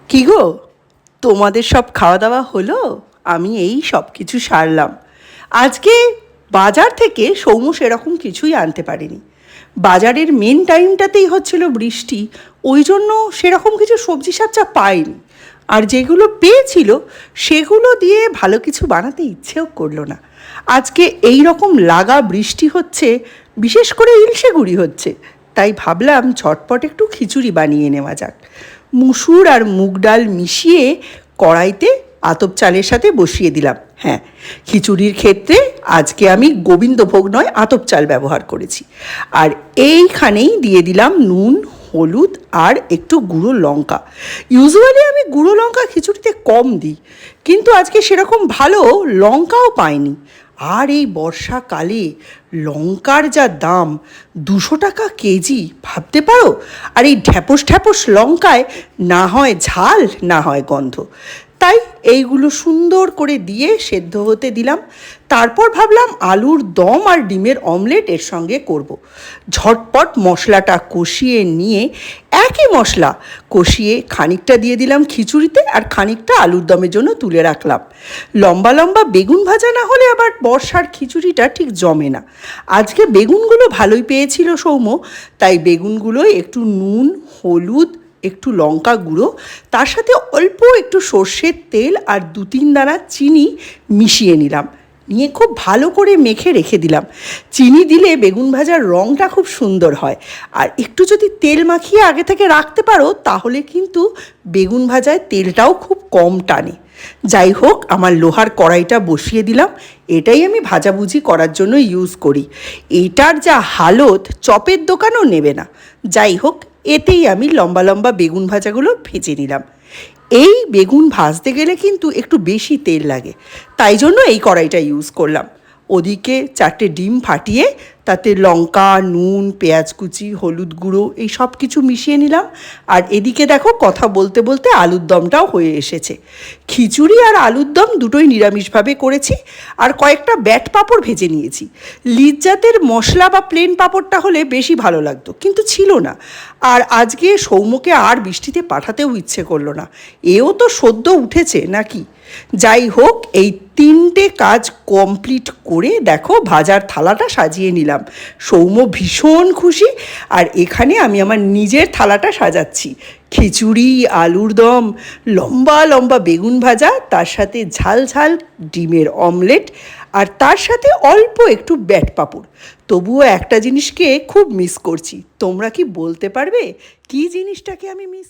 কি গো, তোমাদের সব খাওয়া দাওয়া হলো? আমি এই সব কিছু সারলাম। আজকে বাজার থেকে সৌম্য সেরকম কিছুই আনতে পারিনি। বাজারের মেন টাইমটাতেই হচ্ছিল বৃষ্টি, ওই জন্য সেরকম কিছু সবজি সাচ্চা পাইনি। আর যেগুলো পেয়েছিল সেগুলো দিয়ে ভালো কিছু বানাতে ইচ্ছেও করলো না। আজকে এই রকম লাগা বৃষ্টি হচ্ছে, বিশেষ করে ইলশে গুঁড়ি হচ্ছে, তাই ভাবলাম ঝটপট একটু খিচুড়ি বানিয়ে নেওয়া যাক। মুসুর আর মুগ ডাল মিশিয়ে কড়াইতে আতপ চালের সাথে বসিয়ে দিলাম। হ্যাঁ, খিচুড়ির ক্ষেত্রে আজকে আমি গোবিন্দভোগ নয় আতপ চাল ব্যবহার করেছি। আর এইখানেই দিয়ে দিলাম নুন, হলুদ আর একটু গুঁড়ো লঙ্কা। ইউজুয়ালি আমি গুঁড়ো লঙ্কা খিচুড়িতে কম দিই, কিন্তু আজকে সেরকম ভালো লঙ্কাও পাইনি। আর এই বর্ষাকালে লঙ্কার যা দাম, 200 টাকা কেজি, ভাবতে পারো। আর এই ঢ্যাপস ঢ্যাপস লঙ্কায় না হয় ঝাল না হয় গন্ধ। তাই এইগুলো সুন্দর করে দিয়ে সেদ্ধ হতে দিলাম। তারপর ভাবলাম আলুর দম আর ডিমের অমলেট এর সঙ্গে করব। ঝটপট মশলাটা কষিয়ে নিয়ে, একই মশলা কষিয়ে খানিকটা দিয়ে দিলাম খিচুড়িতে আর খানিকটা আলুর দমের জন্য তুলে রাখলাম। লম্বা লম্বা বেগুন ভাজা না হলে আবার বর্ষার খিচুড়িটা ঠিক জমে না। আজকে বেগুনগুলো ভালোই পেয়েছিল সৌম্য, তাই বেগুনগুলোয় একটু নুন, হলুদ, একটু লঙ্কা গুঁড়ো, তার সাথে অল্প একটু সর্ষের তেল আর 2-3 দানা চিনি মিশিয়ে নিলাম। নিয়ে খুব ভালো করে মেখে রেখে দিলাম। চিনি দিলে বেগুন ভাজার রঙটা খুব সুন্দর হয়। আর একটু যদি তেল মাখিয়ে আগে থেকে রাখতে পারো তাহলে কিন্তু বেগুন ভাজায় তেলটাও খুব কম টানে। যাই হোক, আমার লোহার কড়াইটা বসিয়ে দিলাম। এটাই আমি ভাজাভুজি করার জন্য ইউজ করি। এটার যা হালত চপের দোকানও নেবে না। যাই হোক, এতেই আমি লম্বা লম্বা বেগুন ভাজাগুলো ভেজে নিলাম। এই বেগুন ভাজতে গেলে কিন্তু একটু বেশি তেল লাগে, তাই জন্য এই কড়াইটা ইউজ করলাম। ওদিকে 4টে ডিম ফাটিয়ে তাতে লঙ্কা, নুন, পেঁয়াজ কুচি, হলুদ গুঁড়ো এই সব কিছু মিশিয়ে নিলাম। আর এদিকে দেখো, কথা বলতে বলতে আলুর দমটাও হয়ে এসেছে। খিচুড়ি আর আলুর দম দুটোই নিরামিষভাবে করেছি। আর কয়েকটা ব্যাট পাঁপড় ভেজে নিয়েছি। লিজ জাতের মশলা বা প্লেন পাঁপড়টা হলে বেশি ভালো লাগতো, কিন্তু ছিল না। আর আজকে সৌম্যকে আর বৃষ্টিতে পাঠাতেও ইচ্ছে করলো না। এও তো সদ্য উঠেছে নাকি। যাই হোক, এই 3টে কাজ কমপ্লিট করে দেখো ভাজার থালাটা সাজিয়ে নিলাম। সৌম্য ভীষণ খুশি। আর এখানে আমি আমার নিজের থালাটা সাজাচ্ছি। খিচুড়ি, আলুর দম, লম্বা লম্বা বেগুন ভাজা, তার সাথে ঝাল ঝাল ডিমের অমলেট, আর তার সাথে অল্প একটু ব্যাট পাঁপড়। তবুও একটা জিনিসকে খুব মিস করছি। তোমরা কি বলতে পারবে কী জিনিসটাকে আমি মিস